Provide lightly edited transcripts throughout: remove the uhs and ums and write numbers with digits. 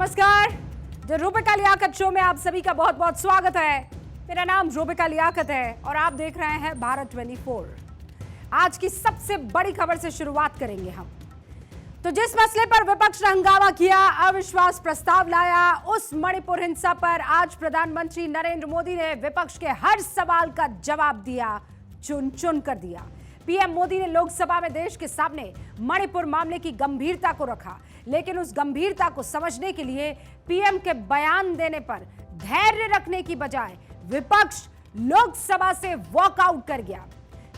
नमस्कार। The Rubika Liaquat show में आप सभी का बहुत बहुत स्वागत है। मेरा नाम रूबिका लियाकत है और आप देख रहे हैं भारत 24। आज की सबसे बड़ी खबर से शुरुआत करेंगे हम। तो जिस मसले पर विपक्ष ने हंगामा किया, अविश्वास प्रस्ताव लाया, उस मणिपुर हिंसा पर आज प्रधानमंत्री नरेंद्र मोदी ने विपक्ष के हर सवाल का जवाब दिया, चुन चुन कर दिया। पीएम मोदी ने लोकसभा में देश के सामने मणिपुर मामले की गंभीरता को रखा, लेकिन उस गंभीरता को समझने के लिए पीएम के बयान देने पर धैर्य रखने की बजाय विपक्ष लोकसभा से वॉकआउट कर गया।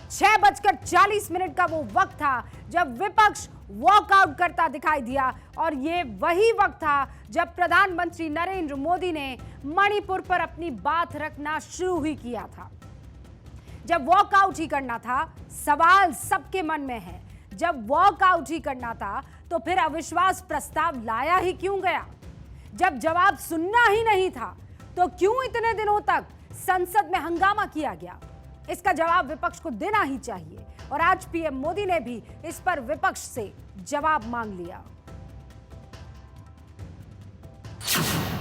6:40 का वो वक्त था जब विपक्ष वॉकआउट करता दिखाई दिया और ये वही वक्त था जब प्रधानमंत्री नरेंद्र मोदी ने मणिपुर पर अपनी बात रखना शुरू ही किया था। जब वॉकआउट ही करना था, सवाल सबके मन में है, जब वॉकआउट ही करना था तो फिर अविश्वास प्रस्ताव लाया ही क्यों गया? जब जवाब सुनना ही नहीं था तो क्यों इतने दिनों तक संसद में हंगामा किया गया? इसका जवाब विपक्ष को देना ही चाहिए और आज पीएम मोदी ने भी इस पर विपक्ष से जवाब मांग लिया।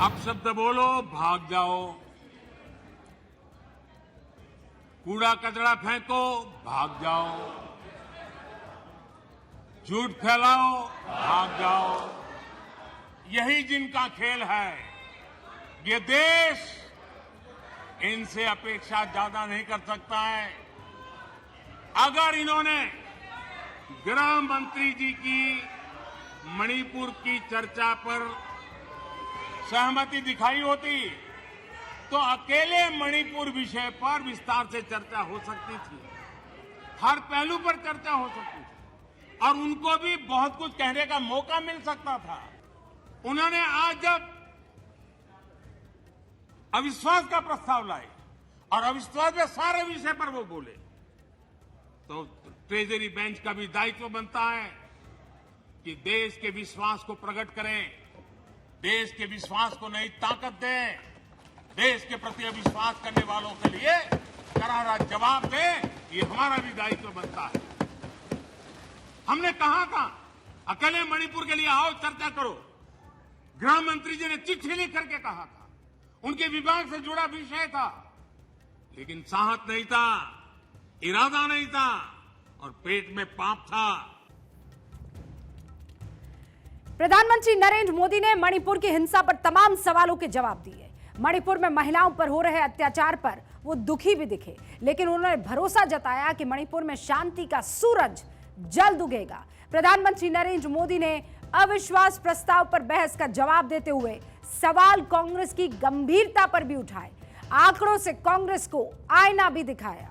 अब शब्द बोलो, भाग जाओ, कूड़ा कचरा फेंको, भाग जाओ, झूठ फैलाओ, भाग जाओ। यही जिनका खेल है। ये देश इनसे अपेक्षा ज्यादा नहीं कर सकता है। अगर इन्होंने गृह मंत्री जी की मणिपुर की चर्चा पर सहमति दिखाई होती तो अकेले मणिपुर विषय पर विस्तार से चर्चा हो सकती थी, हर पहलू पर चर्चा हो सकती थी और उनको भी बहुत कुछ कहने का मौका मिल सकता था। उन्होंने आज जब अविश्वास का प्रस्ताव लाए और अविश्वास में सारे विषय पर वो बोले तो ट्रेजरी बेंच का भी दायित्व बनता है कि देश के विश्वास को प्रकट करें, देश के विश्वास को नई ताकत दें, देश के प्रति अविश्वास करने वालों के लिए करारा जवाब दें। ये हमारा भी दायित्व बनता है। हमने कहा था अकेले मणिपुर के लिए आओ, चर्चा करो। गृह मंत्री जी ने चिट्ठी लिख करके कहा था, उनके विभाग से जुड़ा विषय था, लेकिन साहस नहीं था, इरादा नहीं था और पेट में पाप था। प्रधानमंत्री नरेंद्र मोदी ने मणिपुर की हिंसा पर तमाम सवालों के जवाब दिए। मणिपुर में महिलाओं पर हो रहे अत्याचार पर वो दुखी भी दिखे, लेकिन उन्होंने भरोसा जताया कि मणिपुर में शांति का सूरज जल्द उगेगा। प्रधानमंत्री नरेंद्र मोदी ने अविश्वास प्रस्ताव पर बहस का जवाब देते हुए सवाल कांग्रेस की गंभीरता पर भी उठाए, आंकड़ों से कांग्रेस को आईना भी दिखाया।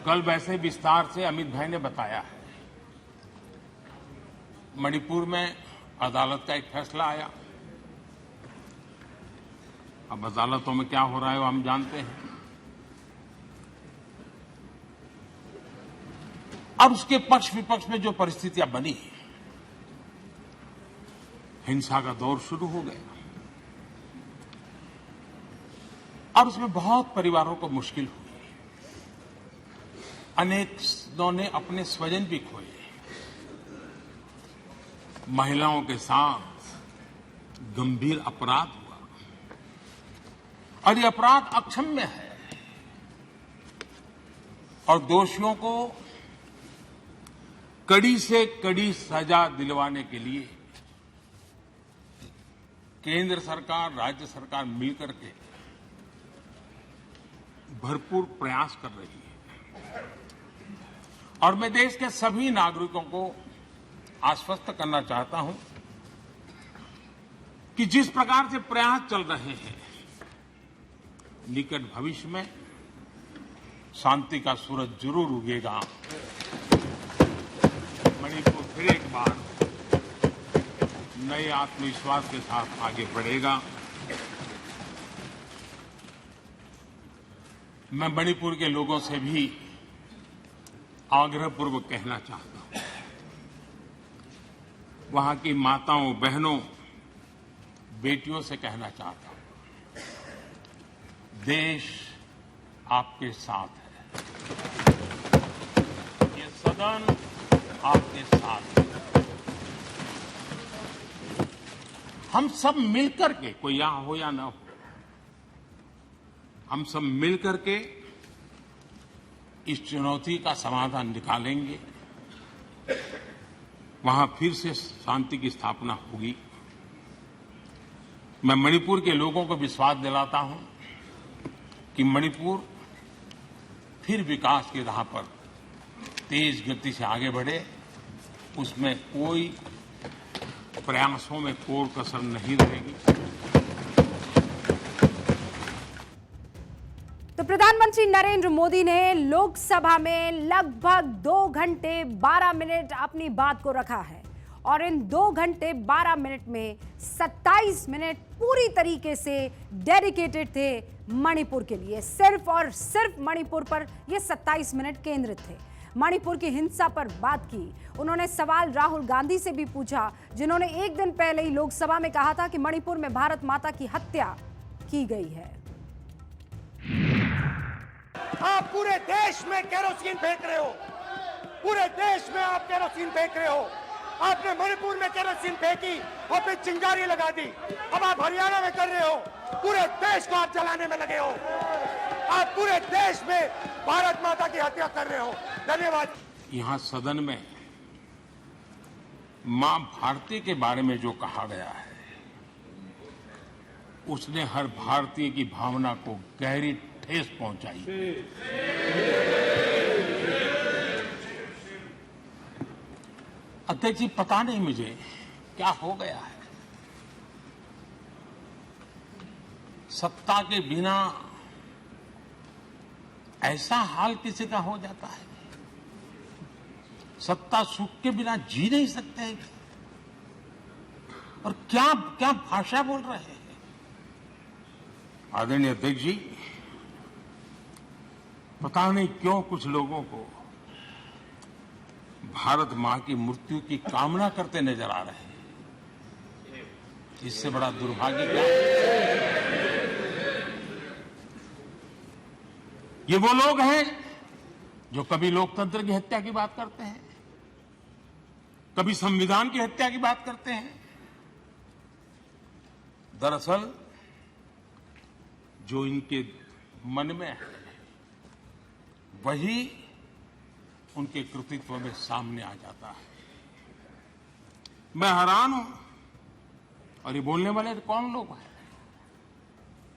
कल वैसे विस्तार से अमित भाई ने बताया है। मणिपुर में अदालत का एक फैसला आया। अब अदालतों में क्या हो रहा है वो हम जानते हैं। अब उसके पक्ष विपक्ष में जो परिस्थितियां बनी, हिंसा का दौर शुरू हो गया और उसमें बहुत परिवारों को मुश्किल हुई। अनेकों ने अपने स्वजन भी खोए। महिलाओं के साथ गंभीर अपराध हुआ और ये अपराध अक्षम्य है और दोषियों को कड़ी से कड़ी सजा दिलवाने के लिए केंद्र सरकार, राज्य सरकार मिलकर के भरपूर प्रयास कर रही है और मैं देश के सभी नागरिकों को आश्वस्त करना चाहता हूं कि जिस प्रकार से प्रयास चल रहे हैं, निकट भविष्य में शांति का सूरज जरूर उगेगा। मणिपुर फिर एक बार नए आत्मविश्वास के साथ आगे बढ़ेगा। मैं मणिपुर के लोगों से भी आग्रहपूर्वक कहना चाहता हूं, वहां की माताओं, बहनों, बेटियों से कहना चाहता हूं, देश आपके साथ है। ये सदन आपके साथ है। हम सब मिलकर के, कोई यहां हो या ना हो, हम सब मिलकर के इस चुनौती का समाधान निकालेंगे। वहां फिर से शांति की स्थापना होगी। मैं मणिपुर के लोगों को विश्वास दिलाता हूं कि मणिपुर फिर विकास की राह पर तेज गति से आगे बढ़े, उसमें कोई प्रयासों में कोई कसर नहीं रहेगी। तो प्रधानमंत्री नरेंद्र मोदी ने लोकसभा में लगभग 2 घंटे 12 मिनट अपनी बात को रखा है और इन 2 घंटे 12 मिनट में 27 मिनट पूरी तरीके से डेडिकेटेड थे मणिपुर के लिए। सिर्फ और सिर्फ मणिपुर पर ये 27 मिनट केंद्रित थे। मणिपुर की हिंसा पर बात की। उन्होंने सवाल राहुल गांधी से भी पूछा, जिन्होंने एक दिन पहले ही लोकसभा में कहा था कि मणिपुर में भारत माता की हत्या की गई है। आप पूरे देश में केरोसिन फेंक रहे हो, पूरे देश में आप केरोसिन फेंक रहे हो। आपने मणिपुर में केरोसिन फेंकी और फिर चिंगारी लगा दी। अब आप हरियाणा में कर रहे हो, पूरे देश को आप जलाने में लगे हो। आप पूरे देश में भारत माता की हत्या कर रहे हो। धन्यवाद। यहां सदन में मां भारती के बारे में जो कहा गया है, उसने हर भारतीय की भावना को गहरी ठेस पहुंचाई। अध्यक्ष जी, पता नहीं मुझे क्या हो गया है। सत्ता के बिना ऐसा हाल किसी का हो जाता है। सत्ता सुख के बिना जी नहीं सकते। और क्या क्या भाषा बोल रहे हैं। आदरणीय अध्यक्ष जी, पता नहीं क्यों कुछ लोगों को भारत मां की मृत्यु की कामना करते नजर आ रहे हैं। इससे बड़ा दुर्भाग्य क्या है। ये वो लोग हैं जो कभी लोकतंत्र की हत्या की बात करते हैं, कभी संविधान की हत्या की बात करते हैं। दरअसल जो इनके मन में है, वही उनके कृतित्व में सामने आ जाता है। मैं हैरान हूं। और ये बोलने वाले कौन लोग हैं?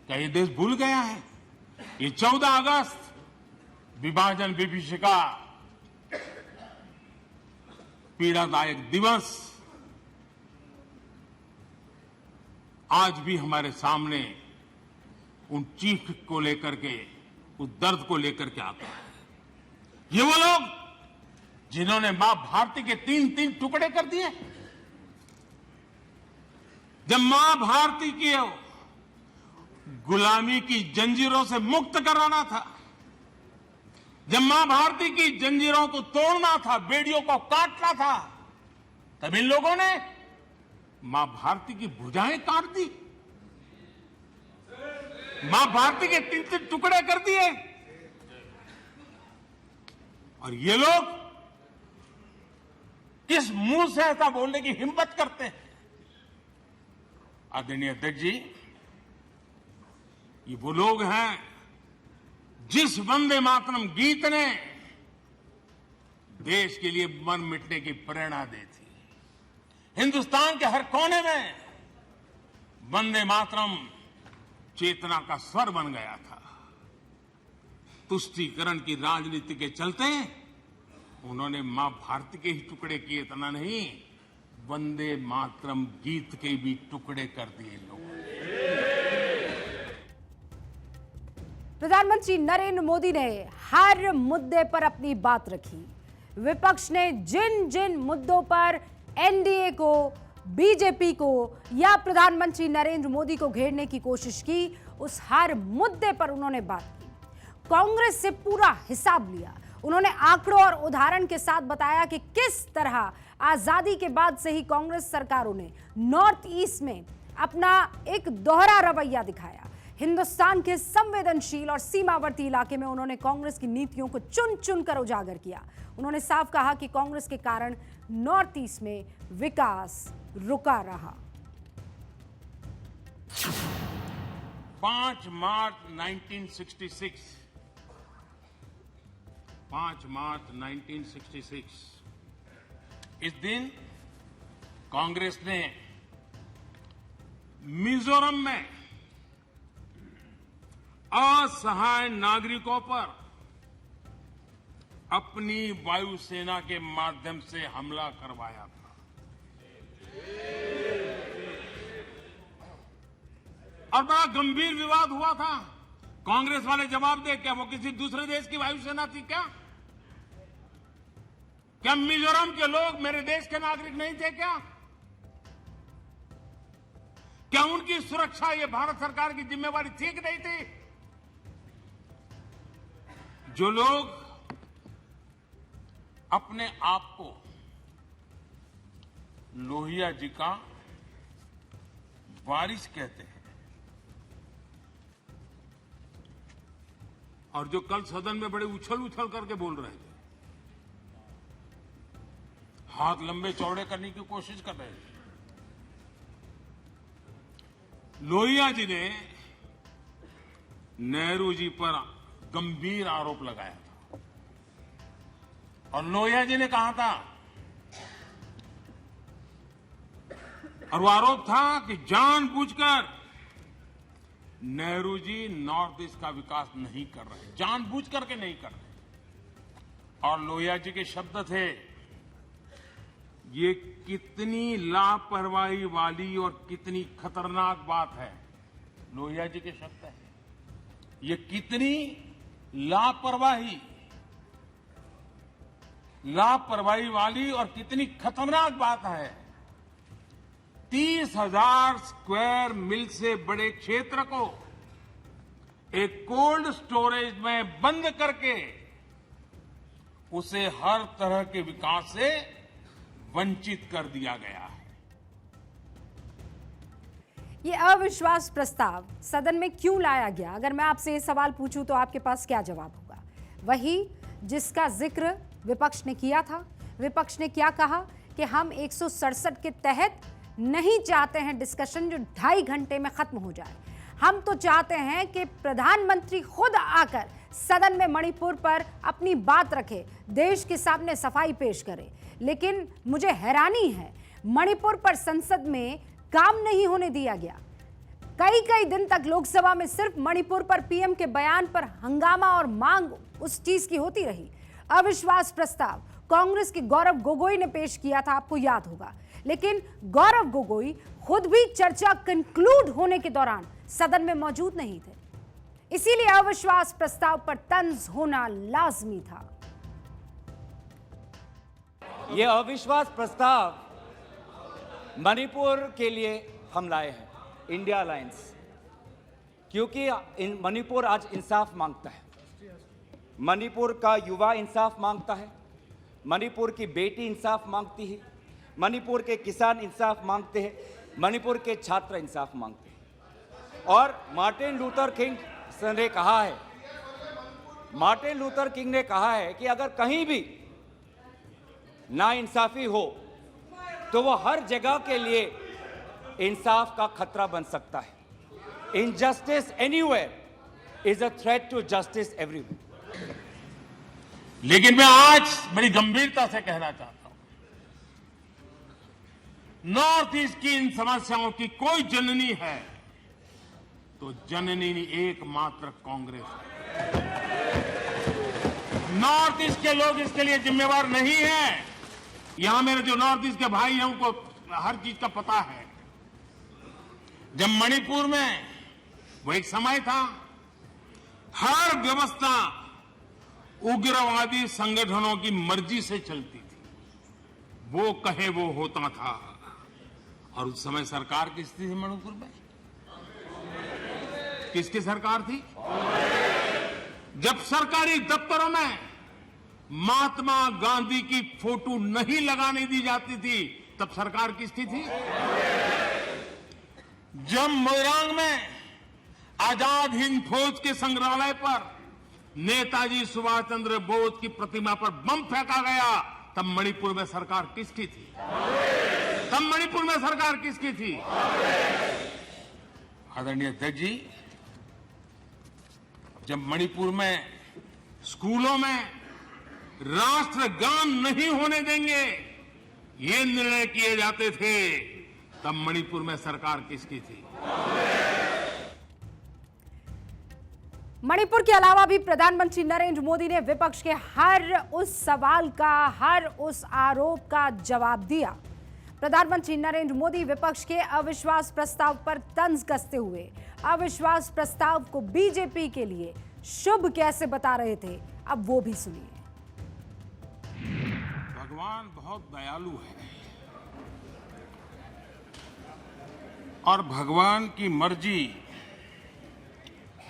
क्या ये देश भूल गया है? ये 14 अगस्त विभाजन विभीषिका पीड़ादायक दिवस आज भी हमारे सामने उन चीख को लेकर के, उस दर्द को लेकर के आता है। ये वो लोग जिन्होंने मां भारती के 3-3 टुकड़े कर दिए। जब मां भारती की गुलामी की जंजीरों से मुक्त कराना था, जब मां भारती की जंजीरों को तोड़ना था, बेड़ियों को काटना था, तब इन लोगों ने मां भारती की भुजाएं काट दी, मां भारती के 3-3 टुकड़े कर दिए। और ये लोग किस मुंह से ऐसा बोलने की हिम्मत करते हैं? आदरणीय अध्यक्ष जी, ये वो लोग हैं जिस वंदे मातरम गीत ने देश के लिए मर मिटने की प्रेरणा दी थी। हिंदुस्तान के हर कोने में वंदे मातरम चेतना का स्वर बन गया था। तुष्टीकरण की राजनीति के चलते उन्होंने मां भारती के ही टुकड़े किए, इतना नहीं, वंदे मातरम गीत के भी टुकड़े कर दिए लोगों ने। प्रधानमंत्री नरेंद्र मोदी ने हर मुद्दे पर अपनी बात रखी। विपक्ष ने जिन जिन मुद्दों पर एनडीए को, बीजेपी को या प्रधानमंत्री नरेंद्र मोदी को घेरने की कोशिश की, उस हर मुद्दे पर उन्होंने बात की। कांग्रेस से पूरा हिसाब लिया। उन्होंने आंकड़ों और उदाहरण के साथ बताया कि किस तरह आजादी के बाद से ही कांग्रेस सरकारों ने नॉर्थ ईस्ट में अपना एक दोहरा रवैया दिखाया। हिंदुस्तान के संवेदनशील और सीमावर्ती इलाके में उन्होंने कांग्रेस की नीतियों को चुन चुन कर उजागर किया। उन्होंने साफ कहा कि कांग्रेस के कारण नॉर्थ ईस्ट में विकास रुका रहा। 5 मार्च 1966 इस दिन कांग्रेस ने मिजोरम में असहाय नागरिकों पर अपनी वायुसेना के माध्यम से हमला करवाया था। और बड़ा गंभीर विवाद हुआ था। कांग्रेस वाले जवाब दे, क्या वो किसी दूसरे देश की वायुसेना थी क्या? क्या मिजोरम के लोग मेरे देश के नागरिक नहीं थे क्या? क्या उनकी सुरक्षा ये भारत सरकार की जिम्मेवारी थी कि नहीं थी? जो लोग अपने आप को लोहिया जी का वारिस कहते हैं और जो कल सदन में बड़े उछल करके बोल रहे थे, हाथ लंबे चौड़े करने की कोशिश कर रहे थे, लोहिया जी ने नेहरू जी पर गंभीर आरोप लगाया था और लोहिया जी ने कहा था, और वो आरोप था कि जानबूझकर नेहरू जी नॉर्थ ईस्ट का विकास नहीं कर रहे, जानबूझ करके नहीं कर रहे। और लोहिया जी के शब्द थे, ये कितनी लापरवाही वाली और कितनी खतरनाक बात है। लोहिया जी के शब्द हैं, ये कितनी लापरवाही वाली और कितनी खतरनाक बात है। 30,000 स्क्वायर मील से बड़े क्षेत्र को एक कोल्ड स्टोरेज में बंद करके उसे हर तरह के विकास से वंचित कर दिया गया है। ये अविश्वास प्रस्ताव सदन में क्यों लाया गया? अगर मैं आपसे ये सवाल पूछूं तो आपके पास क्या जवाब होगा? वही जिसका जिक्र विपक्ष ने किया था। विपक्ष ने क्या कहा कि हम 167 के तहत नहीं चाहते हैं डिस्कशन जो 2.5 घंटे में खत्म हो जाए। हम तो चाहते हैं कि प्रधानमंत्री खुद आकर सदन में मणिपुर पर अपनी बात रखे, देश के सामने सफाई पेश करे। लेकिन मुझे हैरानी है, मणिपुर पर संसद में काम नहीं होने दिया गया। कई दिन तक लोकसभा में सिर्फ मणिपुर पर पीएम के बयान पर हंगामा और मांग उस चीज की होती रही। अविश्वास प्रस्ताव कांग्रेस के गौरव गोगोई ने पेश किया था, आपको याद होगा। लेकिन गौरव गोगोई खुद भी चर्चा कंक्लूड होने के दौरान सदन में मौजूद नहीं थे। इसीलिए अविश्वास प्रस्ताव पर तंज होना लाजमी था। यह अविश्वास प्रस्ताव मणिपुर के लिए हम लाए हैं, इंडिया अलायंस, क्योंकि मणिपुर आज इंसाफ मांगता है। मणिपुर का युवा इंसाफ मांगता है, मणिपुर की बेटी इंसाफ मांगती है, मणिपुर के किसान इंसाफ मांगते हैं, मणिपुर के छात्र इंसाफ मांगते हैं। और मार्टिन लूथर किंग ने कहा है कि अगर कहीं भी नाइंसाफी हो तो वो हर जगह के लिए इंसाफ का खतरा बन सकता है। Injustice anywhere is a threat to justice everywhere. लेकिन मैं आज बड़ी गंभीरता से कहना चाहता हूं, नॉर्थ ईस्ट की इन समस्याओं की कोई जननी है तो जननी एकमात्र कांग्रेस है। नॉर्थ ईस्ट के लोग इसके लिए जिम्मेवार नहीं हैं। यहां मेरे जो नॉर्थ ईस्ट के भाई हैं उनको हर चीज का पता है। जब मणिपुर में वो एक समय था, हर व्यवस्था उग्रवादी संगठनों की मर्जी से चलती थी, वो कहे वो होता था। और उस समय सरकार किसकी थी मणिपुर में? किसकी सरकार थी? जब सरकारी दफ्तरों में महात्मा गांधी की फोटो नहीं लगाने दी जाती थी, तब सरकार किसकी थी? जब मोइरांग में आजाद हिंद फौज के संग्रहालय पर नेताजी सुभाष चंद्र बोस की प्रतिमा पर बम फेंका गया, तब मणिपुर में सरकार किसकी थी? तब मणिपुर में सरकार किसकी थी? आदरणीय अध्यक्ष जी, जब मणिपुर में स्कूलों में राष्ट्रगान नहीं होने देंगे ये निर्णय किए जाते थे, तब मणिपुर में सरकार किसकी थी? मणिपुर के अलावा भी प्रधानमंत्री नरेंद्र मोदी ने विपक्ष के हर उस सवाल का, हर उस आरोप का जवाब दिया। प्रधानमंत्री नरेंद्र मोदी विपक्ष के अविश्वास प्रस्ताव पर तंज कसते हुए अविश्वास प्रस्ताव को बीजेपी के लिए शुभ कैसे बता रहे थे, अब वो भी सुनिए। भगवान बहुत दयालु है और भगवान की मर्जी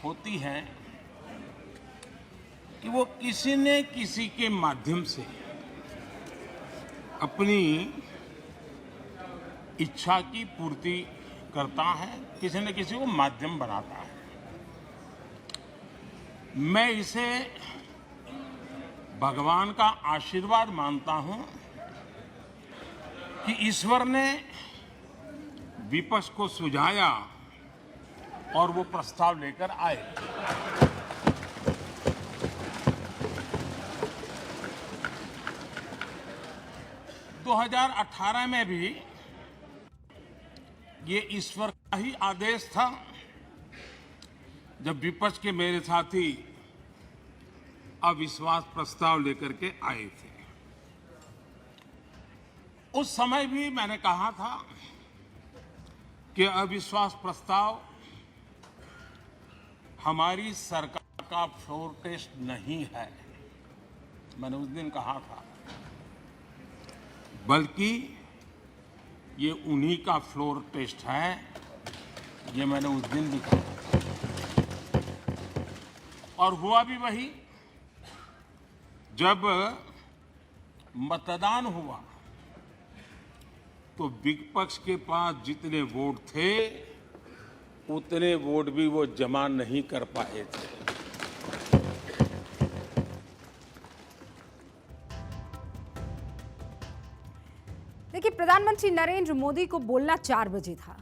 होती है कि वो किसी न किसी के माध्यम से अपनी इच्छा की पूर्ति करता है, किसी न किसी को माध्यम बनाता है। मैं इसे भगवान का आशीर्वाद मानता हूं कि ईश्वर ने विपक्ष को सुझाया और वो प्रस्ताव लेकर आए। दो 2018 में भी ये ईश्वर का ही आदेश था, जब विपक्ष के मेरे साथी अविश्वास प्रस्ताव लेकर के आए थे। उस समय भी मैंने कहा था कि अविश्वास प्रस्ताव हमारी सरकार का फ्लोर टेस्ट नहीं है, मैंने उस दिन कहा था, बल्कि ये उन्हीं का फ्लोर टेस्ट है, ये मैंने उस दिन भी कहा। और हुआ भी वही। जब मतदान हुआ तो विपक्ष के पास जितने वोट थे उतने वोट भी वो जमा नहीं कर पाए थे। देखिए, प्रधानमंत्री नरेंद्र मोदी को बोलना 4 बजे था,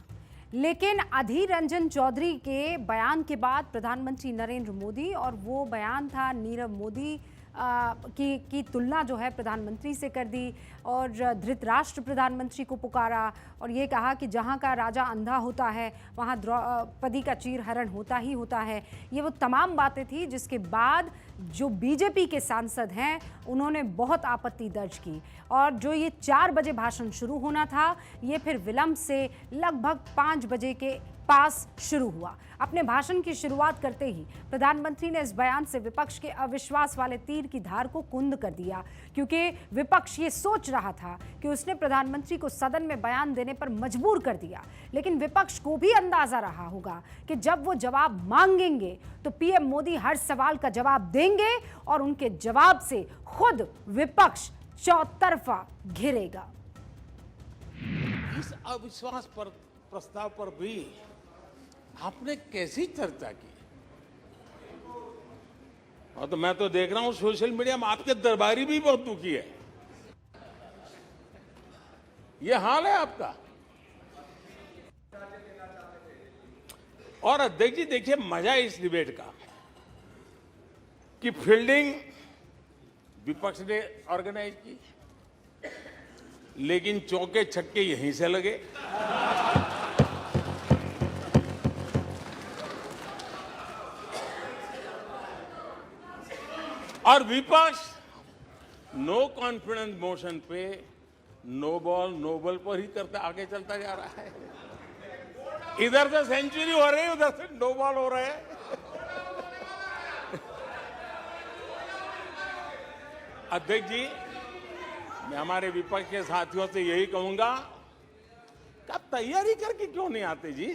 लेकिन अधीर रंजन चौधरी के बयान के बाद प्रधानमंत्री नरेंद्र मोदी, और वो बयान था नीरव मोदी की तुलना जो है प्रधानमंत्री से कर दी और धृतराष्ट्र प्रधानमंत्री को पुकारा और ये कहा कि जहाँ का राजा अंधा होता है वहाँ द्रौपदी का चीरहरण होता ही होता है। ये वो तमाम बातें थी जिसके बाद जो बीजेपी के सांसद हैं उन्होंने बहुत आपत्ति दर्ज की और जो ये 4 बजे भाषण शुरू होना था ये फिर विलंब से लगभग 5 बजे के पास शुरू हुआ। अपने भाषण की शुरुआत करते ही प्रधानमंत्री ने इस बयान से विपक्ष के अविश्वास वाले तीर की धार को कुंद कर दिया, क्योंकि विपक्ष ये सोच रहा था कि उसने प्रधानमंत्री को सदन में बयान देने पर मजबूर कर दिया। लेकिन विपक्ष को भी अंदाजा रहा होगा कि जब वो जवाब मांगेंगे तो पीएम मोदी हर सवाल का जवाब देंगे और उनके जवाब से खुद विपक्ष चौतरफा घिरेगा। इस अविश्वास प्रस्ताव पर भी आपने कैसी चर्चा की? और तो मैं तो देख रहा हूं सोशल मीडिया में आपके दरबारी भी बहुत दुखी है। ये हाल है आपका। और अध्यक्ष जी देखिए, मजा है इस डिबेट का कि फील्डिंग विपक्ष ने ऑर्गेनाइज की, लेकिन चौके छक्के यहीं से लगे। और विपक्ष नो कॉन्फिडेंस मोशन पे नो बॉल नो बॉल पर ही करता आगे चलता जा रहा है। इधर से सेंचुरी हो रही है, उधर से नो बॉल हो रहा है। अध्यक्ष जी, मैं हमारे विपक्ष के साथियों से यही कहूंगा कि आप तैयारी करके क्यों नहीं आते जी?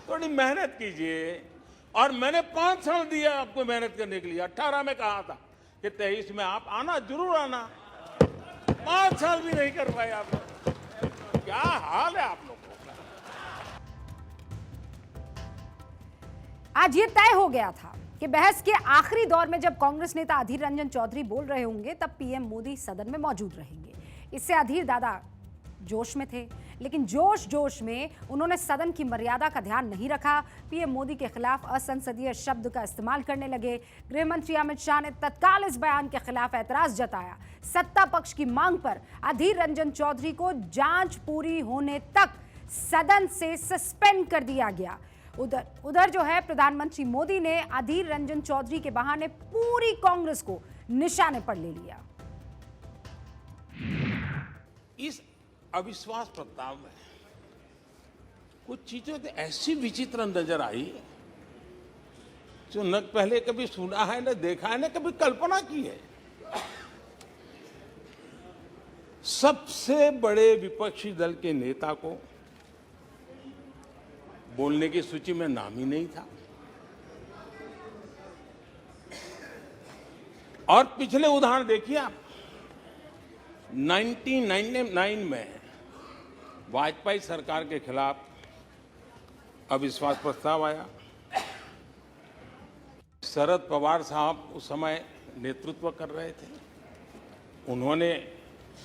थोड़ी मेहनत कीजिए। और मैंने 5 साल दिया आपको मेहनत करने के लिए। 18 में कहा था कि 23 में आप आना, जरूर आना। 5 साल भी नहीं कर पाए आप। क्या हाल है आप लोगों का? आज ये तय हो गया था कि बहस के आखिरी दौर में जब कांग्रेस नेता अधीर रंजन चौधरी बोल रहे होंगे तब पीएम मोदी सदन में मौजूद रहेंगे। इससे अधीर दादा जोश में थे, लेकिन जोश जोश में उन्होंने सदन की मर्यादा का ध्यान नहीं रखा। पीएम मोदी के खिलाफ असंसदीय शब्द का इस्तेमाल करने लगे। गृह मंत्री अमित शाह ने तत्काल इस बयान के खिलाफ ऐतराज जताया। सत्ता पक्ष की मांग पर अधीर रंजन चौधरी को जांच पूरी होने तक सदन से सस्पेंड कर दिया गया। उधर जो है प्रधानमंत्री मोदी ने अधीर रंजन चौधरी के बहाने पूरी कांग्रेस को निशाने पर ले लिया। इस अविश्वास प्रस्ताव में कुछ चीजें तो ऐसी विचित्र नजर आई जो न पहले कभी सुना है, न देखा है, न कभी कल्पना की है। सबसे बड़े विपक्षी दल के नेता को बोलने की सूची में नाम ही नहीं था। और पिछले उदाहरण देखिए आप, 1999 में वाजपेयी सरकार के खिलाफ अविश्वास प्रस्ताव आया। शरद पवार साहब उस समय नेतृत्व कर रहे थे, उन्होंने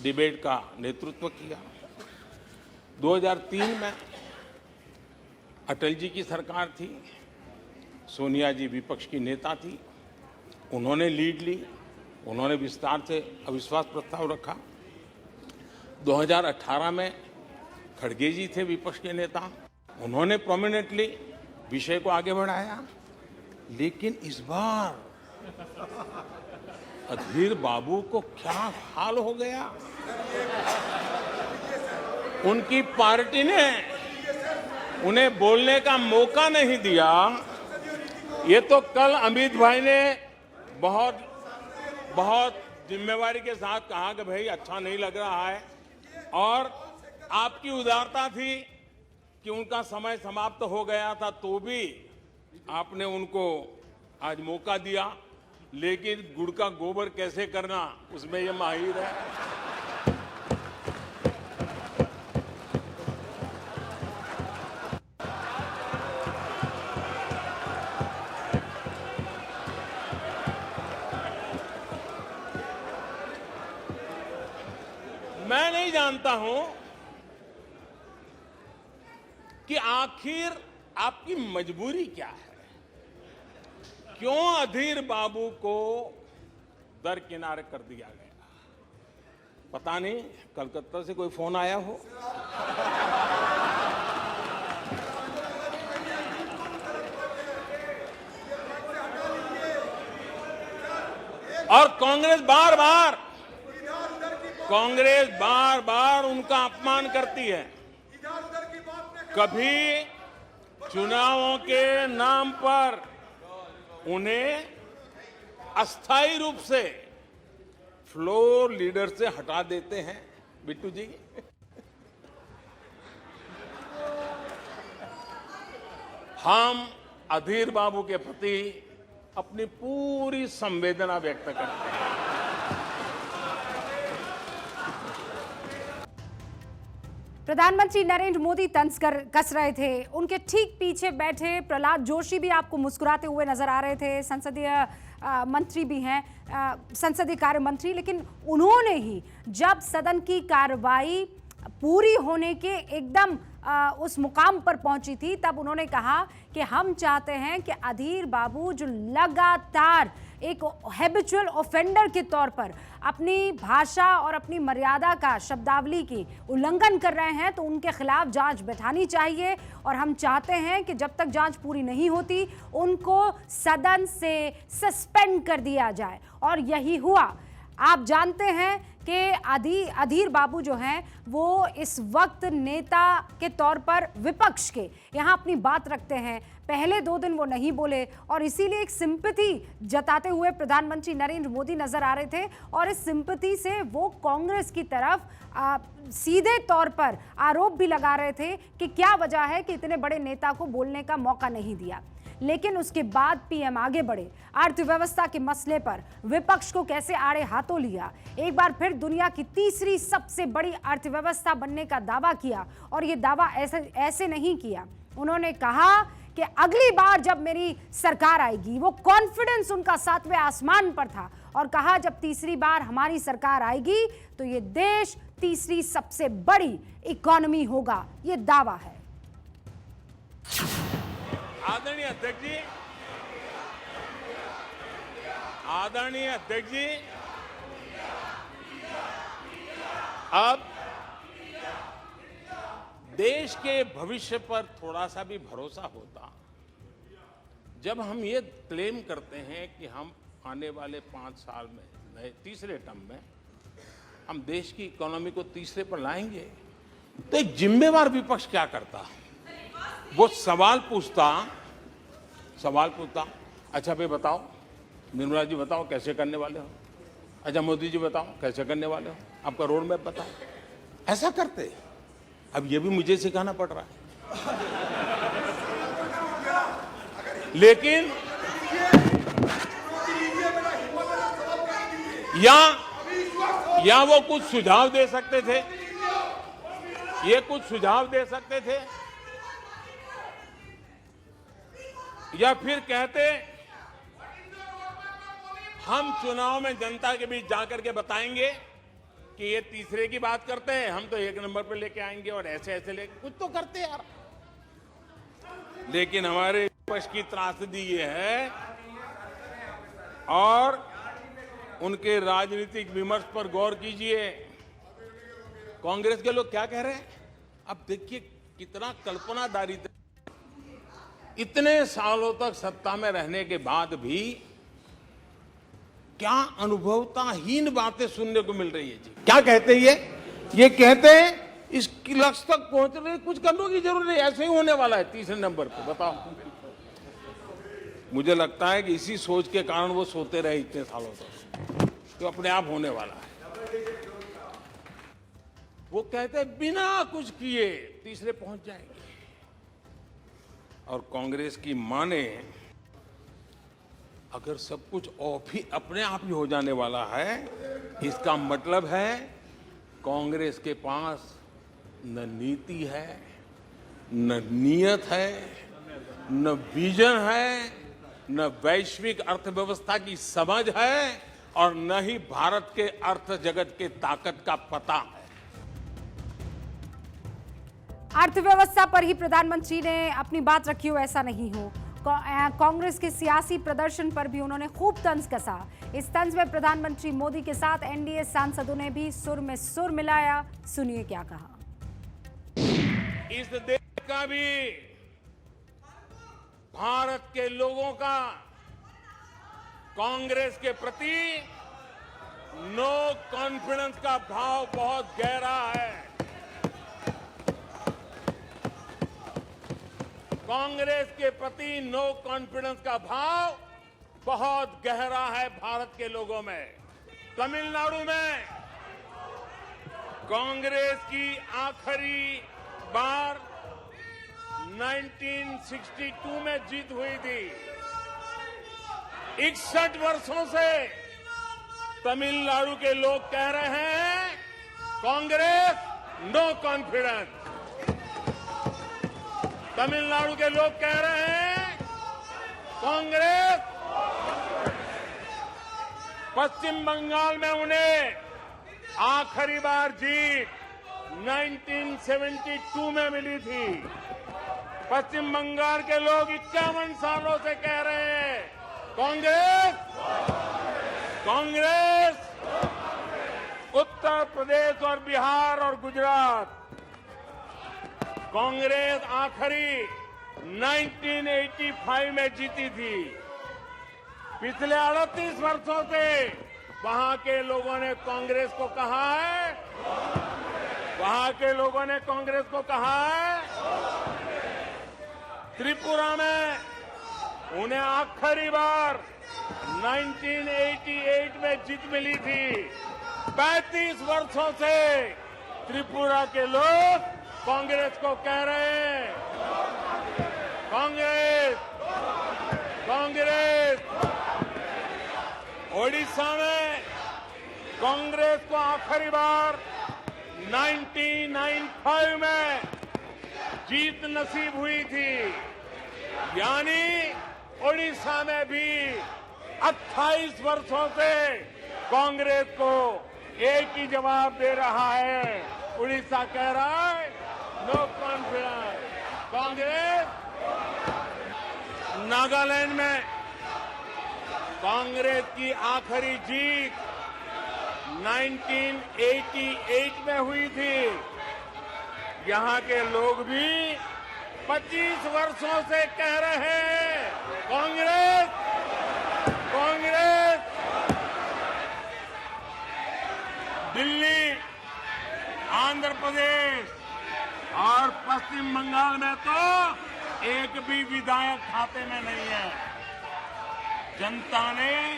डिबेट का नेतृत्व किया। 2003 में अटल जी की सरकार थी, सोनिया जी विपक्ष की नेता थी, उन्होंने लीड ली, उन्होंने विस्तार से अविश्वास प्रस्ताव रखा। 2018 में खड़गे जी थे विपक्ष के नेता, उन्होंने प्रोमिनेंटली विषय को आगे बढ़ाया। लेकिन इस बार अधीर बाबू को क्या हाल हो गया, उनकी पार्टी ने उन्हें बोलने का मौका नहीं दिया। ये तो कल अमित भाई ने बहुत जिम्मेवारी के साथ कहा कि भाई अच्छा नहीं लग रहा है, और आपकी उदारता थी कि उनका समय समाप्त हो गया था तो भी आपने उनको आज मौका दिया। लेकिन गुड़ का गोबर कैसे करना उसमें ये माहिर है। मैं नहीं जानता हूं कि आखिर आपकी मजबूरी क्या है, क्यों अधीर बाबू को दरकिनारे कर दिया गया। पता नहीं कलकत्ता से कोई फोन आया हो। और कांग्रेस बार बार उनका अपमान करती है। कभी चुनावों के नाम पर उन्हें अस्थायी रूप से फ्लोर लीडर से हटा देते हैं। बिट्टू जी, हम अधीर बाबू के प्रति अपनी पूरी संवेदना व्यक्त करते हैं। प्रधानमंत्री नरेंद्र मोदी तंज कस रहे थे, उनके ठीक पीछे बैठे प्रहलाद जोशी भी आपको मुस्कुराते हुए नजर आ रहे थे। संसदीय मंत्री भी हैं, संसदीय कार्य मंत्री, लेकिन उन्होंने ही जब सदन की कार्रवाई पूरी होने के एकदम उस मुकाम पर पहुंची थी, तब उन्होंने कहा कि हम चाहते हैं कि अधीर बाबू जो लगातार एक हैबिचुअल ऑफेंडर के तौर पर अपनी भाषा और अपनी मर्यादा का शब्दावली की उल्लंघन कर रहे हैं, तो उनके खिलाफ जांच बैठानी चाहिए। और हम चाहते हैं कि जब तक जांच पूरी नहीं होती उनको सदन से सस्पेंड कर दिया जाए। और यही हुआ। आप जानते हैं कि अधीर बाबू जो हैं वो इस वक्त नेता के तौर पर विपक्ष के यहाँ अपनी बात रखते हैं। पहले 2 दिन वो नहीं बोले और इसीलिए एक सिंपैथी जताते हुए प्रधानमंत्री नरेंद्र मोदी नजर आ रहे थे, और इस सिंपैथी से वो कांग्रेस की तरफ सीधे तौर पर आरोप भी लगा रहे थे कि क्या वजह है कि इतने बड़े नेता को बोलने का मौका नहीं दिया। लेकिन उसके बाद पीएम आगे बढ़े, अर्थव्यवस्था के मसले पर विपक्ष को कैसे आड़े हाथों लिया, एक बार फिर दुनिया की तीसरी सबसे बड़ी अर्थव्यवस्था बनने का दावा किया। और ये दावा ऐसे नहीं किया, उन्होंने कहा कि अगली बार जब मेरी सरकार आएगी, वो कॉन्फिडेंस उनका 7वें आसमान पर था, और कहा जब तीसरी बार हमारी सरकार आएगी तो ये देश तीसरी सबसे बड़ी इकोनॉमी होगा, ये दावा है। आदरणीय अध्यक्ष जी, आदरणीय अध्यक्ष जी, अब देश के भविष्य पर थोड़ा सा भी भरोसा होता जब हम ये क्लेम करते हैं कि हम आने वाले 5 साल में नए तीसरे टर्म में हम देश की इकोनॉमी को तीसरे पर लाएंगे, तो एक जिम्मेवार विपक्ष क्या करता? वो सवाल पूछता, अच्छा भाई बताओ, निर्मला जी बताओ कैसे करने वाले हो, अच्छा मोदी जी बताओ कैसे करने वाले हो, आपका रोड मैप बताओ। ऐसा करते। अब ये भी मुझे सिखाना पड़ रहा है। लेकिन या वो कुछ सुझाव दे सकते थे, या फिर कहते हम चुनाव में जनता के बीच जाकर के बताएंगे कि ये तीसरे की बात करते हैं, हम तो 1 नंबर पे लेके आएंगे और ऐसे लेके कुछ तो करते यार। लेकिन हमारे विपक्ष की त्रासदी ये है, और उनके राजनीतिक विमर्श पर गौर कीजिए। कांग्रेस के लोग क्या कह रहे हैं? अब देखिए कितना कल्पनादारी, इतने सालों तक सत्ता में रहने के बाद भी क्या अनुभवताहीन बातें सुनने को मिल रही है जी। क्या कहते हैं ये कहते हैं इस लक्ष्य तक पहुंचने कुछ करने की जरूरत नहीं, ऐसे ही होने वाला है तीसरे नंबर पे। बताओ, मुझे लगता है कि इसी सोच के कारण वो सोते रहे इतने सालों तक, तो अपने आप होने वाला है। वो कहते हैं बिना कुछ किए तीसरे पहुंच जाएंगे, और कांग्रेस की माने अगर सब कुछ अपने आप ही हो जाने वाला है, इसका मतलब है कांग्रेस के पास न नीति है, न नीयत है, न विजन है, न वैश्विक अर्थव्यवस्था की समझ है, और न ही भारत के अर्थ जगत के ताकत का पता है। अर्थव्यवस्था पर ही प्रधानमंत्री ने अपनी बात रखी हो ऐसा नहीं हो। कांग्रेस के सियासी प्रदर्शन पर भी उन्होंने खूब तंज कसा। इस तंज में प्रधानमंत्री मोदी के साथ एनडीए सांसदों ने भी सुर में सुर मिलाया। सुनिए क्या कहा। इस देश का भी, भारत के लोगों का कांग्रेस के प्रति नो कॉन्फिडेंस का भाव बहुत गहरा है। कांग्रेस के प्रति नो कॉन्फिडेंस का भाव बहुत गहरा है भारत के लोगों में। तमिलनाडु में कांग्रेस की आखिरी बार 1962 में जीत हुई थी। 61 वर्षों से तमिलनाडु के लोग कह रहे हैं कांग्रेस नो कॉन्फिडेंस। तमिलनाडु के लोग कह रहे हैं कांग्रेस। पश्चिम बंगाल में उन्हें आखिरी बार जीत 1972 में मिली थी। पश्चिम बंगाल के लोग 51 सालों से कह रहे हैं कांग्रेस, कांग्रेस। उत्तर प्रदेश और बिहार और गुजरात कांग्रेस आखिरी 1985 में जीती थी। पिछले 38 वर्षों से वहां के लोगों ने कांग्रेस को कहा है, त्रिपुरा में उन्हें आखिरी बार 1988 में जीत मिली थी। 35 वर्षों से त्रिपुरा के लोग कांग्रेस को कह रहे हैं कांग्रेस, कांग्रेस। ओडिशा में कांग्रेस को आखिरी बार 1995 में जीत नसीब हुई थी। यानी ओडिशा में भी 28 वर्षों से कांग्रेस को एक ही जवाब दे रहा है। उड़ीसा कह रहा है नो कॉन्फिडेंस। कांग्रेस नागालैंड में कांग्रेस की आखिरी जीत 1988 में हुई थी। यहां के लोग भी 25 वर्षों से कह रहे हैं कांग्रेस कांग्रेस। दिल्ली, आंध्र प्रदेश और पश्चिम बंगाल में तो एक भी विधायक खाते में नहीं है। जनता ने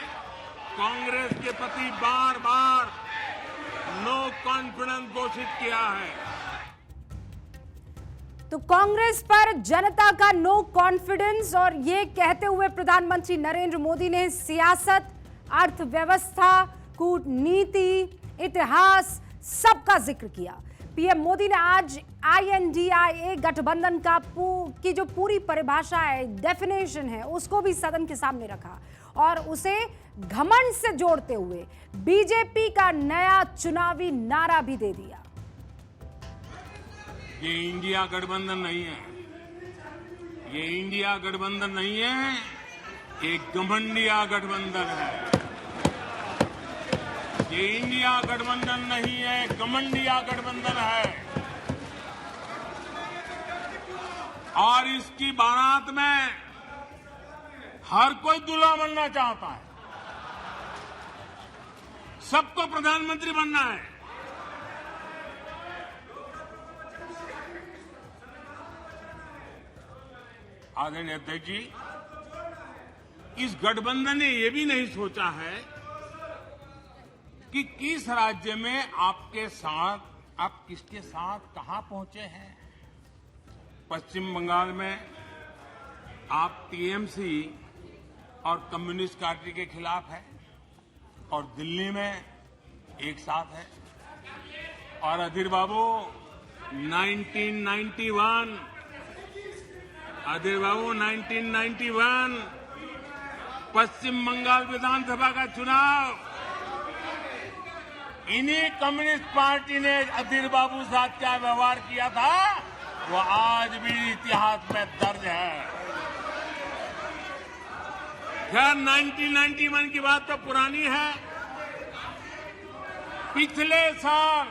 कांग्रेस के प्रति बार बार नो कॉन्फिडेंस घोषित किया है। तो कांग्रेस पर जनता का नो कॉन्फिडेंस, और ये कहते हुए प्रधानमंत्री नरेंद्र मोदी ने सियासत, अर्थव्यवस्था, कूटनीति, इतिहास सबका जिक्र किया। पीएम मोदी ने आज INDIA गठबंधन की जो पूरी परिभाषा है, डेफिनेशन है, उसको भी सदन के सामने रखा और उसे घमंड से जोड़ते हुए बीजेपी का नया चुनावी नारा भी दे दिया। ये इंडिया गठबंधन नहीं है, ये इंडिया गठबंधन नहीं है, एक घमंडिया गठबंधन है। ये इंडिया गठबंधन नहीं है, घमंडिया गठबंधन है। और इसकी बारात में हर कोई दूल्हा बनना चाहता है, सबको प्रधानमंत्री बनना है। आदरणीय अध्यक्ष जी, इस गठबंधन ने यह भी नहीं सोचा है कि किस राज्य में आपके साथ, आप किसके साथ कहां पहुंचे हैं। पश्चिम बंगाल में आप टीएमसी और कम्युनिस्ट पार्टी के खिलाफ है और दिल्ली में एक साथ है। और अधीर बाबू 1991 पश्चिम बंगाल विधानसभा का चुनाव इन्हीं कम्युनिस्ट पार्टी ने अधीर बाबू साथ क्या व्यवहार किया था, वो आज भी इतिहास में दर्ज है। खैर 1991 की बात तो पुरानी है। पिछले साल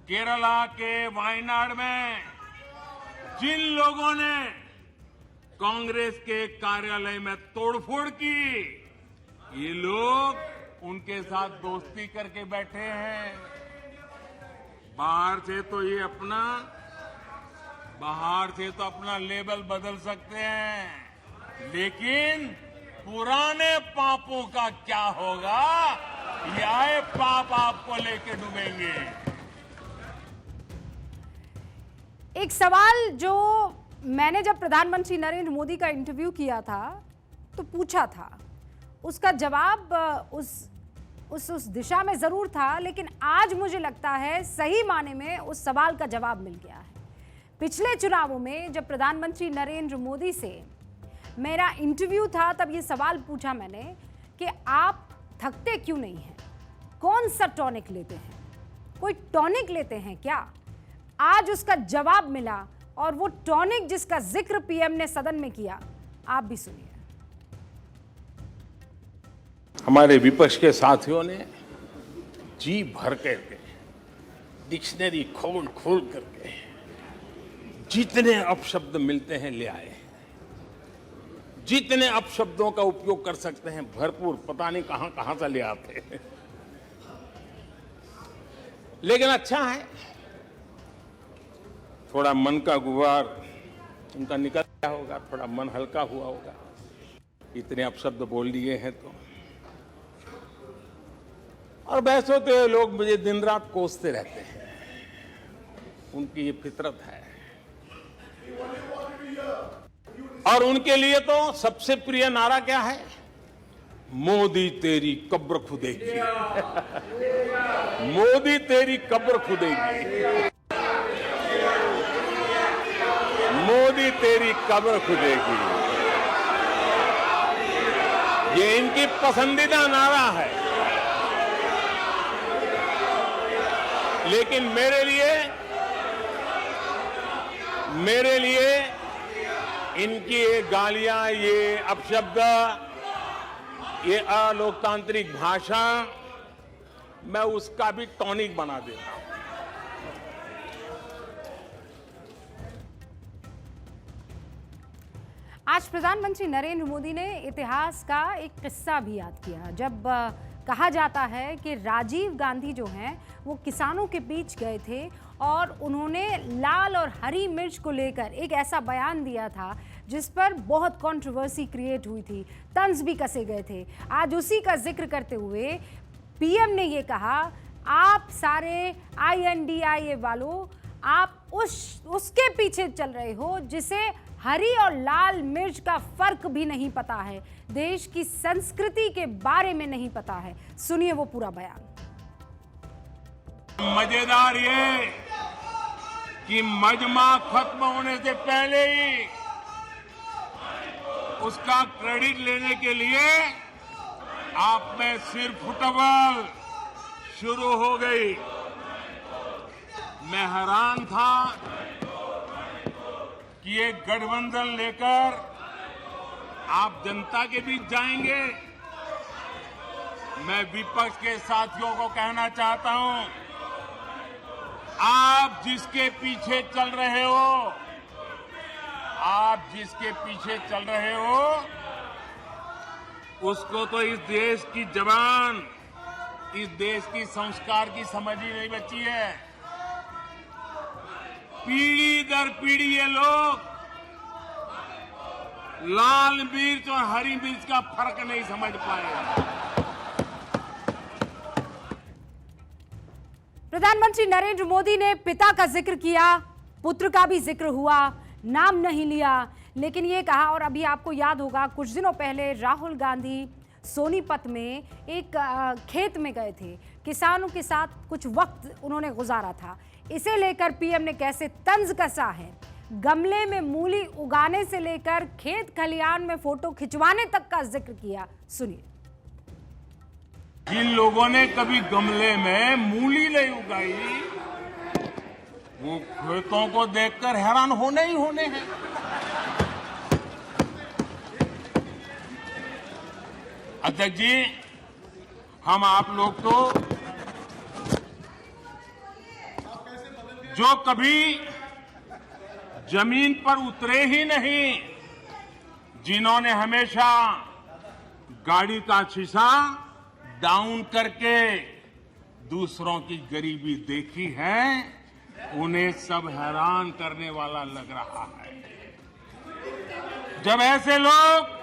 केरला के वायनाड में जिन लोगों ने कांग्रेस के कार्यालय में तोड़फोड़ की, ये लोग उनके साथ दोस्ती करके बैठे हैं। बाहर से तो अपना लेबल बदल सकते हैं, लेकिन पुराने पापों का क्या होगा, यह पाप आपको लेके डूबेंगे। एक सवाल जो मैंने जब प्रधानमंत्री नरेंद्र मोदी का इंटरव्यू किया था तो पूछा था, उसका जवाब उस दिशा में जरूर था, लेकिन आज मुझे लगता है सही माने में उस सवाल का जवाब मिल गया है। पिछले चुनावों में जब प्रधानमंत्री नरेंद्र मोदी से मेरा इंटरव्यू था, तब ये सवाल पूछा मैंने कि आप थकते क्यों नहीं हैं, कौन सा टॉनिक लेते हैं, कोई टॉनिक लेते हैं क्या। आज उसका जवाब मिला, और वो टॉनिक जिसका जिक्र पीएम ने सदन में किया, आप भी सुनिए। हमारे विपक्ष के साथियों ने जी भर करके, डिक्शनरी खोल खोल करके जितने अपशब्द मिलते हैं ले आए, जितने अपशब्दों का उपयोग कर सकते हैं भरपूर, पता नहीं कहां कहां से ले आते हैं। लेकिन अच्छा है, थोड़ा मन का गुबार उनका निकल गया होगा, थोड़ा मन हल्का हुआ होगा, इतने अपशब्द बोल दिए हैं तो। और वैसे तो लोग मुझे दिन रात कोसते रहते हैं, उनकी ये फितरत है। और उनके लिए तो सबसे प्रिय नारा क्या है, मोदी तेरी कब्र खुदेगी। मोदी तेरी कब्र खुदेगी, मोदी तेरी कब्र खुदेगी, ये इनकी पसंदीदा नारा है। लेकिन मेरे लिए इनकी ये गालियां, ये अपशब्द, ये अलोकतांत्रिक भाषा, मैं उसका भी टॉनिक बना देता हूं। आज प्रधानमंत्री नरेंद्र मोदी ने इतिहास का एक किस्सा भी याद किया, जब कहा जाता है कि राजीव गांधी जो हैं वो किसानों के बीच गए थे और उन्होंने लाल और हरी मिर्च को लेकर एक ऐसा बयान दिया था जिस पर बहुत कंट्रोवर्सी क्रिएट हुई थी, तंज भी कसे गए थे। आज उसी का जिक्र करते हुए पीएम ने ये कहा, आप सारे INDIA वालों, आप उसके पीछे चल रहे हो जिसे हरी और लाल मिर्च का फर्क भी नहीं पता है, देश की संस्कृति के बारे में नहीं पता है। सुनिए वो पूरा बयान। मजेदार ये कि मजमा खत्म होने से पहले ही उसका क्रेडिट लेने के लिए आप में सिर फुटबॉल शुरू हो गई। मैं हैरान था कि ये गठबंधन लेकर आप जनता के बीच जाएंगे। मैं विपक्ष के साथियों को कहना चाहता हूं, आप जिसके पीछे चल रहे हो, उसको तो इस देश की जबान, इस देश की संस्कार की समझ ही नहीं बची है। पीढ़ी दर पीढ़ी ये लोग लाल मिर्च और हरी मिर्च का फर्क नहीं समझ पाए। प्रधानमंत्री नरेंद्र मोदी ने पिता का जिक्र किया, पुत्र का भी जिक्र हुआ, नाम नहीं लिया, लेकिन ये कहा, और अभी आपको याद होगा कुछ दिनों पहले राहुल गांधी सोनीपत में एक खेत में गए थे, किसानों के साथ कुछ वक्त उन्होंने गुजारा था। इसे लेकर पीएम ने कैसे तंज कसा है, गमले में मूली उगाने से लेकर खेत खलिहान में फोटो खिंचवाने तक का जिक्र किया। सुनिए। जिन लोगों ने कभी गमले में मूली नहीं उगाई, वो खेतों को देखकर हैरान होने ही होने हैं। अध्यक्ष जी, हम आप लोग तो जो कभी जमीन पर उतरे ही नहीं, जिन्होंने हमेशा गाड़ी का शीशा डाउन करके दूसरों की गरीबी देखी है, उन्हें सब हैरान करने वाला लग रहा है। जब ऐसे लोग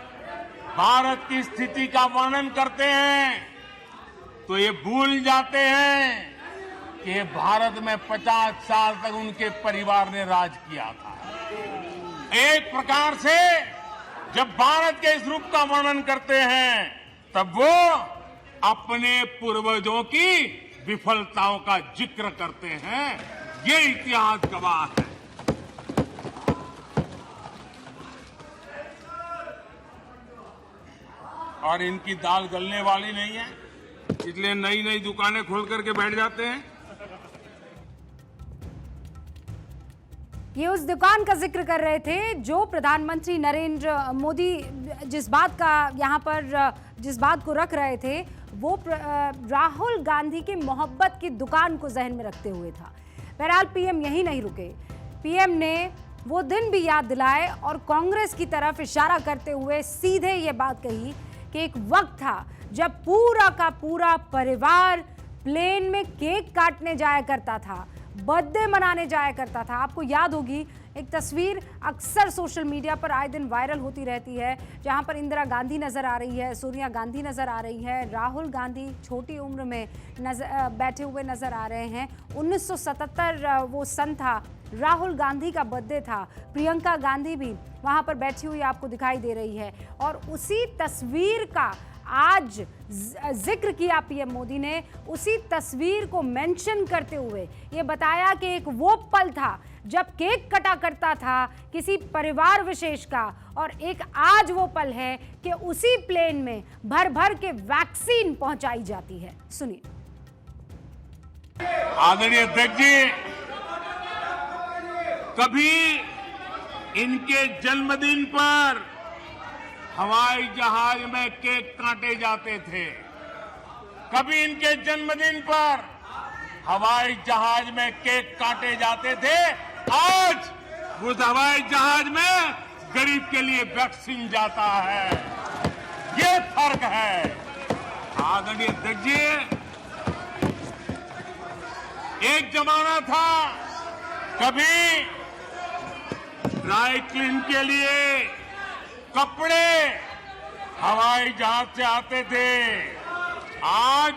भारत की स्थिति का वर्णन करते हैं तो ये भूल जाते हैं कि भारत में 50 साल तक उनके परिवार ने राज किया था। एक प्रकार से जब भारत के इस रूप का वर्णन करते हैं तब वो अपने पूर्वजों की विफलताओं का जिक्र करते हैं। ये इतिहास गवाह है। और इनकी दाल गलने वाली नहीं है, इसलिए नई नई दुकानें खोल करके बैठ जाते हैं। ये उस दुकान का जिक्र कर रहे थे जो प्रधानमंत्री नरेंद्र मोदी जिस बात को रख रहे थे वो राहुल गांधी की मोहब्बत की दुकान को जहन में रखते हुए था। बहरहाल पीएम यही नहीं रुके, पीएम ने वो दिन भी याद दिलाए और कांग्रेस की तरफ इशारा करते हुए सीधे ये बात कही कि एक वक्त था जब पूरा का पूरा परिवार प्लेन में केक काटने जाया करता था, बर्थडे मनाने जाया करता था। आपको याद होगी एक तस्वीर अक्सर सोशल मीडिया पर आए दिन वायरल होती रहती है, जहां पर इंदिरा गांधी नजर आ रही है, सोनिया गांधी नजर आ रही है, राहुल गांधी छोटी उम्र में बैठे हुए नजर आ रहे हैं। 1977 वो सन था, राहुल गांधी का बर्थडे था, प्रियंका गांधी भी वहां पर बैठी हुई आपको दिखाई दे रही है। और उसी तस्वीर का आज जिक्र किया पीएम मोदी ने, उसी तस्वीर को मेंशन करते हुए ये बताया कि एक वो पल था जब केक कटा करता था किसी परिवार विशेष का, और एक आज वो पल है कि उसी प्लेन में भर भर के वैक्सीन पहुंचाई जाती है। सुनिए। आदरणीय अध्यक्ष जी, कभी इनके जन्मदिन पर हवाई जहाज में केक काटे जाते थे, कभी इनके जन्मदिन पर हवाई जहाज में केक काटे जाते थे। आज उस हवाई जहाज में गरीब के लिए वैक्सीन जाता है। ये फर्क है। आदरणीय अध्यक्ष जी, एक जमाना था कभी ड्राई क्लीन के लिए कपड़े हवाई जहाज से आते थे। आज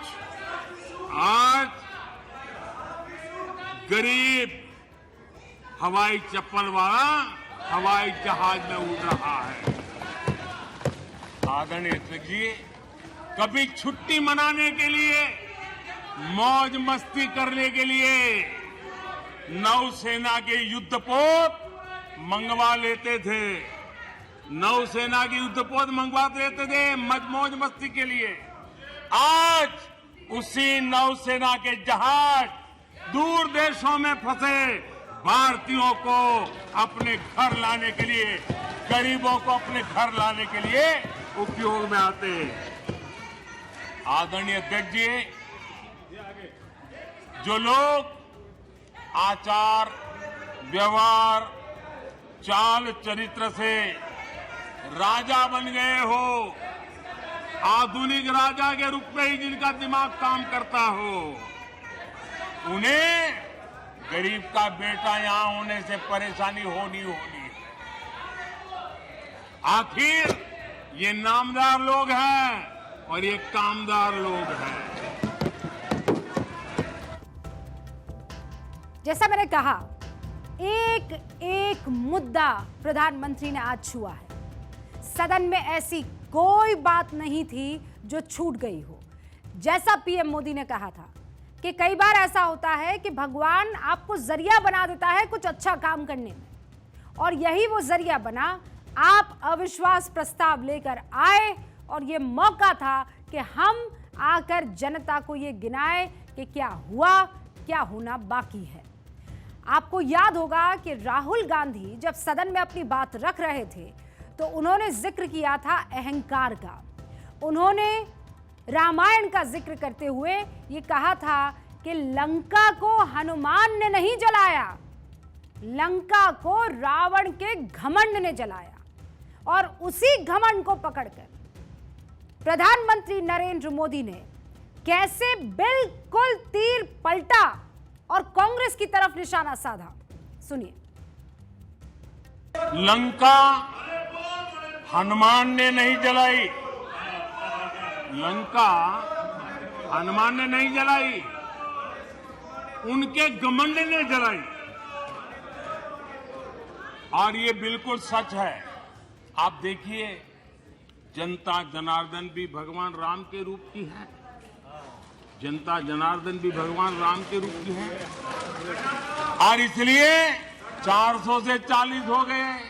गरीब हवाई चप्पल वाला हवाई जहाज में उड़ रहा है। आदरणीय अध्यक्ष जी, कभी छुट्टी मनाने के लिए, मौज मस्ती करने के लिए नौसेना के युद्धपोत मंगवा लेते थे, नौसेना के युद्धपोत मंगवा लेते थे मौज मस्ती के लिए। आज उसी नौसेना के जहाज दूर देशों में फंसे भारतीयों को अपने घर लाने के लिए, गरीबों को अपने घर लाने के लिए उपयोग में आते हैं। आदरणीय अध्यक्ष जी, जो लोग आचार व्यवहार चाल चरित्र से राजा बन गए हो, आधुनिक राजा के रूप में ही जिनका दिमाग काम करता हो, उन्हें गरीब का बेटा यहां होने से परेशानी होनी है। आखिर ये नामदार लोग हैं और ये कामदार लोग हैं। जैसा मैंने कहा, एक एक मुद्दा प्रधानमंत्री ने आज छुआ है। सदन में ऐसी कोई बात नहीं थी जो छूट गई हो। जैसा पीएम मोदी ने कहा था कि कई बार ऐसा होता है कि भगवान आपको जरिया बना देता है कुछ अच्छा काम करने में, और यही वो जरिया बना। आप अविश्वास प्रस्ताव लेकर आए और ये मौका था कि हम आकर जनता को ये गिनाए कि क्या हुआ, क्या होना बाकी है। आपको याद होगा कि राहुल गांधी जब सदन में अपनी बात रख रहे थे तो उन्होंने जिक्र किया था अहंकार का। उन्होंने रामायण का जिक्र करते हुए ये कहा था कि लंका को हनुमान ने नहीं जलाया, लंका को रावण के घमंड ने जलाया। और उसी घमंड को पकड़कर प्रधानमंत्री नरेंद्र मोदी ने कैसे बिल्कुल तीर पलटा और कांग्रेस की तरफ निशाना साधा, सुनिए। लंका हनुमान ने नहीं जलाई, लंका हनुमान ने नहीं जलाई, उनके घमंड ने जलाई। और ये बिल्कुल सच है। आप देखिए, जनता जनार्दन भी भगवान राम के रूप की है, जनता जनार्दन भी भगवान राम के रूप की है, और इसलिए 400 से 40 हो गए।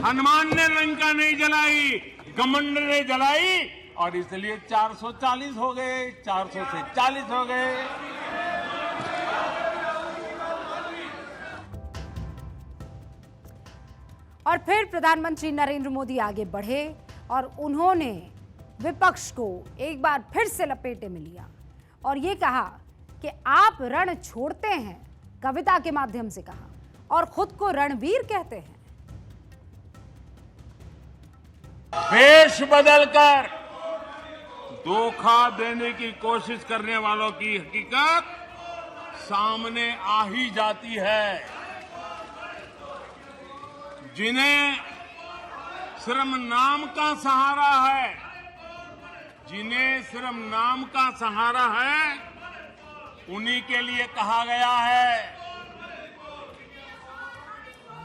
हनुमान ने लंका नहीं जलाई, घमंड ने जलाई, और इसलिए 440 हो गए, 400 से 40 हो गए। और फिर प्रधानमंत्री नरेंद्र मोदी आगे बढ़े और उन्होंने विपक्ष को एक बार फिर से लपेटे में लिया और ये कहा कि आप रण छोड़ते हैं, कविता के माध्यम से कहा, और खुद को रणवीर कहते हैं। वेश बदलकर धोखा देने की कोशिश करने वालों की हकीकत सामने आ ही जाती है। जिन्हें सिर्फ नाम का सहारा है, जिन्हें सिर्फ नाम का सहारा है, उन्हीं के लिए कहा गया है,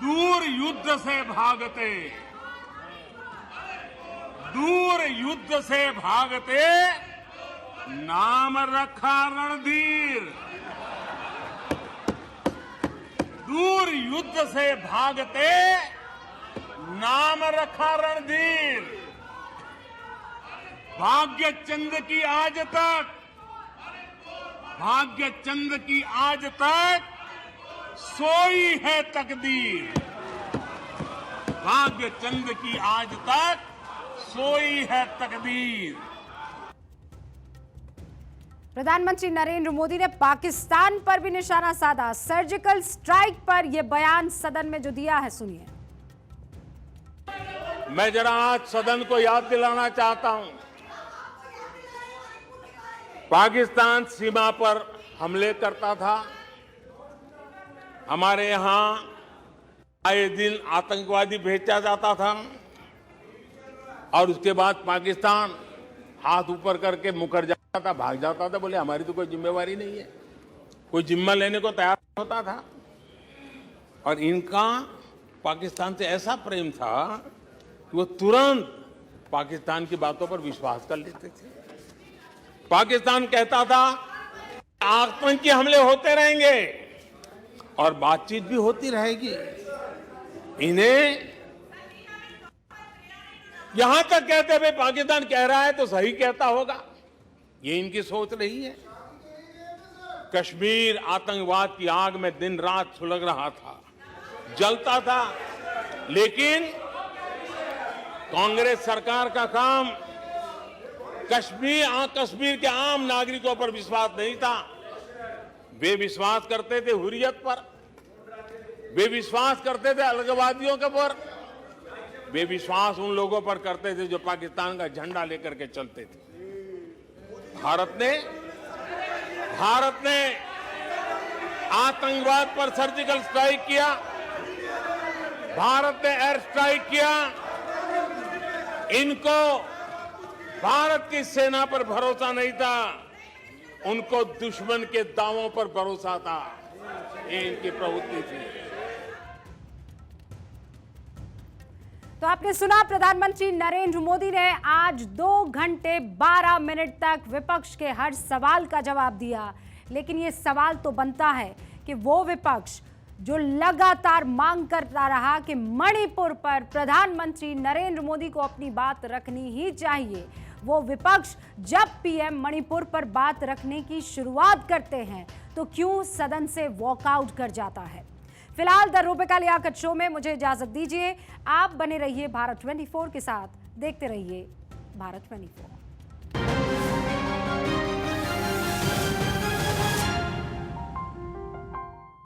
दूर युद्ध से भागते, दूर युद्ध से भागते, नाम रखा रणधीर। दूर युद्ध से भागते, नाम रखा रणधीर। भाग्य चंद की आज तक, भाग्य चंद की आज तक सोई है तकदीर, भाग्य चंद की आज तक सोई है तकदीर। प्रधानमंत्री नरेंद्र मोदी ने पाकिस्तान पर भी निशाना साधा। सर्जिकल स्ट्राइक पर यह बयान सदन में जो दिया है, सुनिए। मैं जरा आज सदन को याद दिलाना चाहता हूं, पाकिस्तान सीमा पर हमले करता था। हमारे यहां आए दिन आतंकवादी भेजा जाता था और उसके बाद पाकिस्तान हाथ ऊपर करके मुकर जाता था, भाग जाता था, बोले हमारी तो कोई जिम्मेवारी नहीं है, कोई जिम्मा लेने को तैयार होता था। और इनका पाकिस्तान से ऐसा प्रेम था कि वो तुरंत पाकिस्तान की बातों पर विश्वास कर लेते थे। पाकिस्तान कहता था आतंकी हमले होते रहेंगे और बातचीत भी होती रहेगी। इन्हें यहां तक कहते भाई पाकिस्तान कह रहा है तो सही कहता होगा, ये इनकी सोच रही है। कश्मीर आतंकवाद की आग में दिन रात सुलग रहा था, जलता था, लेकिन कांग्रेस सरकार का काम कश्मीर के आम नागरिकों पर विश्वास नहीं था। वे विश्वास करते थे हुर्रियत पर, वे विश्वास करते थे अलगाववादियों के पर, वे विश्वास उन लोगों पर करते थे जो पाकिस्तान का झंडा लेकर के चलते थे। भारत ने आतंकवाद पर सर्जिकल स्ट्राइक किया, भारत ने एयर स्ट्राइक किया। इनको भारत की सेना पर भरोसा नहीं था, उनको दुश्मन के दावों पर भरोसा था। ये इनकी प्रवृत्ति थी। तो आपने सुना, प्रधानमंत्री नरेंद्र मोदी ने आज 2 घंटे 12 मिनट तक विपक्ष के हर सवाल का जवाब दिया। लेकिन ये सवाल तो बनता है कि वो विपक्ष जो लगातार मांग करता रहा कि मणिपुर पर प्रधानमंत्री नरेंद्र मोदी को अपनी बात रखनी ही चाहिए, वो विपक्ष जब पीएम मणिपुर पर बात रखने की शुरुआत करते हैं तो क्यों सदन से वॉकआउट कर जाता है। फिलहाल द रूबिका लियाकत शो में मुझे इजाजत दीजिए। आप बने रहिए भारत 24 के साथ, देखते रहिए भारत 24।